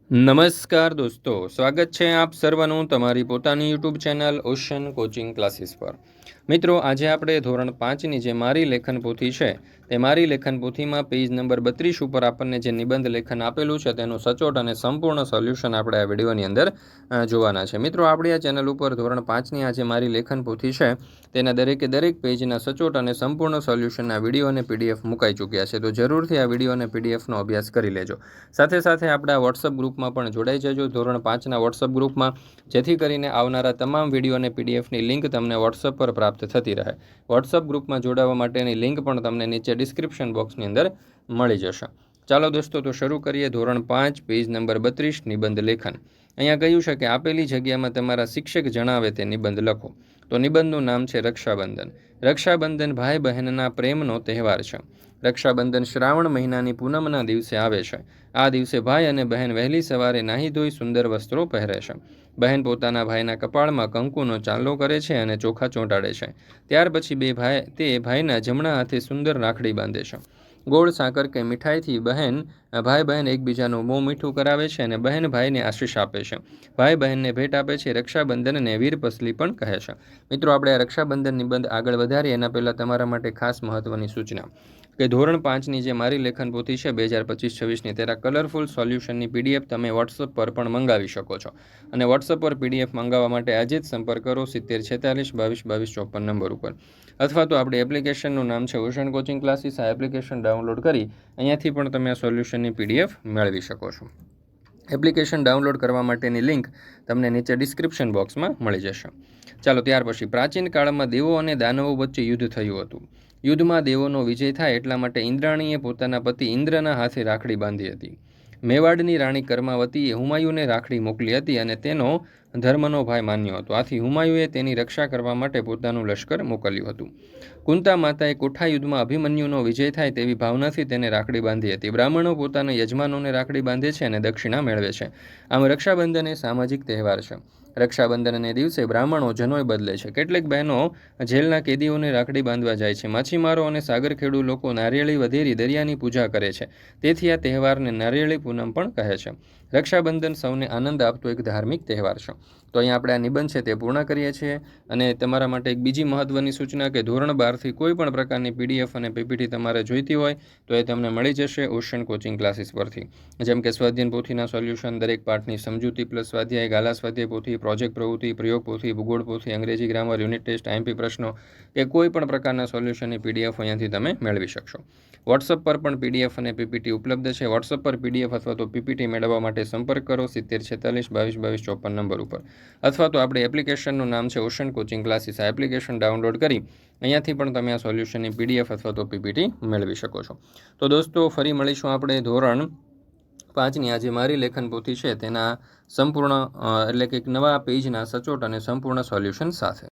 નમસ્કાર દોસ્તો, સ્વાગત છે આપ સર્વનું તમારી પોતાની YouTube channel ocean coaching classes પર। મિત્રો, આજે આપણે ધોરણ 5ની જે મારી લેખન પોથી છે તે મારી લેખન પોથીમાં પેજ નંબર 32 ઉપર આપણને જે નિબંધ લેખન આપેલું છે તેનું સચોટ અને સંપૂર્ણ સોલ્યુશન આપણે આ વિડીયોની અંદર જોવાના છે। મિત્રો, આપણી આ ચેનલ ઉપર ધોરણ 5ની આ જે મારી લેખન પોથી છે તેના દરેક પેજના સચોટ અને સંપૂર્ણ સોલ્યુશનના વિડીયો અને પીડીએફ મુકાઈ ચૂક્યા છે, તો જરૂરથી આ વિડીયો અને પીડીએફનો અભ્યાસ કરી લેજો। સાથે સાથે આપણા વોટ્સઅપ ગ્રુપમાં પણ જોડાઈ જજો, ધોરણ 5ના વોટ્સઅપ ગ્રુપમાં, જેથી કરીને આવનારા તમામ વિડીયો અને પીડીએફની લિંક તમને વોટ્સઅપ પર પ્રાપ્ત થતી રહે। વોટ્સઅપ ગ્રુપમાં જોડાવા માટેની લિંક પણ તમને નીચે ડિસ્ક્રિપ્શન બોક્સની અંદર મળી જશે। ચાલો દોસ્તો, તો શરૂ કરીએ। ધોરણ 5 પેજ નંબર 32 નિબંધ લેખન। અહીંયા કહ્યું છે કે આપેલી જગ્યામાં તમારા શિક્ષક જણાવે તે નિબંધ લખો। તો નિબંધનું નામ છે રક્ષાબંધન। રક્ષાબંધન ભાઈ બહેનના પ્રેમનો તહેવાર છે। રક્ષાબંધન શ્રાવણ મહિનાની પૂનમના દિવસે આવે છે। આ દિવસે ભાઈ અને બહેન વહેલી સવારે નાહી ધોઈ સુંદર વસ્ત્રો પહેરે છે। બહેન પોતાના ભાઈના કપાળમાં કંકુનો ચાંદલો કરે છે અને ચોખા ચોંટાડે છે। ત્યાર પછી તે ભાઈના જમણા હાથે સુંદર રાખડી બાંધે છે। ગોળ, સાકર કે મીઠાઈથી ભાઈ બહેન એકબીજાનું મોં મીઠું કરાવે છે અને બહેન ભાઈને આશીષ આપે છે। ભાઈ બહેનને ભેટ આપે છે। રક્ષાબંધનને વીરપસલી પણ કહે છે। મિત્રો, આપણે આ રક્ષાબંધન નિબંધ આગળ વધારીએ એના પહેલાં તમારા માટે ખાસ મહત્વની સૂચના કે ધોરણ 5ની જે મારી લેખન પોથી છે 2025-26ની તેના કલરફુલ સોલ્યુશનની પીડીએફ તમે વોટ્સઅપ પર પણ મંગાવી શકો છો। અને વોટ્સઅપ પર પીડીએફ મંગાવવા માટે આજે જ સંપર્ક કરો 7046222254 નંબર ઉપર, અથવા તો આપણી એપ્લિકેશનનું નામ છે ઓશન કોચિંગ ક્લાસીસ। આ એપ્લિકેશન ડાઉનલોડ કરી અહીંયાથી પણ તમે આ સોલ્યુશનની પીડીએફ મેળવી શકો છો। એપ્લિકેશન ડાઉનલોડ કરવા માટેની લિંક તમને નીચે ડિસ્ક્રિપ્શન બોક્સમાં મળી જશે। ચાલો, ત્યાર પછી પ્રાચીન કાળમાં દેવો અને દાનવો વચ્ચે યુદ્ધ થયું હતું। યુદ્ધમાં દેવોનો વિજય થાય એટલા માટે ઇન્દ્રાણીએ પોતાના પતિ ઇન્દ્રના હાથે રાખડી બાંધી હતી। મેવાડની રાણી કર્માવતીએ હુમાયુને રાખડી મોકલી હતી અને તેનો ધર્મનો ભાઈ માન્યો હતો। આથી હુમાયુએ તેની રક્ષા કરવા માટે પોતાનું લશ્કર મોકલ્યું હતું। કુંતા માતાએ કોઠા યુદ્ધમાં અભિમન્યુનો વિજય થાય તેવી ભાવનાથી તેને રાખડી બાંધી હતી। બ્રાહ્મણો પોતાના યજમાનોને રાખડી બાંધે છે અને દક્ષિણા મેળવે છે। આમ રક્ષાબંધન એ સામાજિક તહેવાર છે। રક્ષાબંધનને દિવસે બ્રાહ્મણો જનોય બદલે છે। કેટલીક બહેનો જેલના કેદીઓને રાખડી બાંધવા જાય છે। માછીમારો અને સાગરખેડુ લોકો નારિયેળી વધેરી દરિયાની પૂજા કરે છે। તેથી આ તહેવારને નારિયેળી પૂનમ પણ કહે છે। રક્ષાબંધન સૌને આનંદ આપતો એક ધાર્મિક તહેવાર છે। તો અહીંયા આપણે આ નિબંધ છે તે પૂર્ણ કરીએ છીએ। અને તમારા માટે એક બીજી મહત્વની સૂચના કે ધોરણ 12થી કોઈ પણ પ્રકારની પીડીએફ અને પીપીટી તમારે જોઈતી હોય તો એ તમને મળી જશે ઓશન કોચિંગ ક્લાસીસ પરથી। જેમ કે સ્વાધ્યાયન પોથીના સોલ્યુશન, દરેક પાઠની સમજૂતી પ્લસ સ્વાધ્યાય, ગાલા સ્વાધ્યાય પોથી, પ્રોજેક્ટ પ્રવૃત્તિ, પ્રયોગ પોથી, ભૂગોળ પોથી, અંગ્રેજી ગ્રામર, યુનિટ ટેસ્ટ, આઈએમપી પ્રશ્નો, કે કોઈ પણ પ્રકારના સોલ્યુશનની પીડીએફ અહીંયાથી તમે મેળવી શકશો। વોટ્સઅપ પર પણ પીડીએફ અને પીપીટી ઉપલબ્ધ છે। વોટ્સઅપ પર પીડીએફ અથવા તો પીપીટી મેળવવા માટે સંપર્ક કરો 7046222254 નંબર ઉપર, અથવા તો આપણી એપ્લિકેશનનું નામ છે ઓશન કોચિંગ ક્લાસીસ। આ એપ્લિકેશન ડાઉનલોડ કરી અહીંયાથી પણ તમે આ સોલ્યુશનની પીડીએફ અથવા તો પીપીટી મેળવી શકો છો। તો દોસ્તો, ફરી મળીશું આપણે ધોરણ 5ની આ જે મારી લેખન પોથી છે તેના સંપૂર્ણ એટલે કે એક નવા પેજના સચોટ અને સંપૂર્ણ સોલ્યુશન સાથે।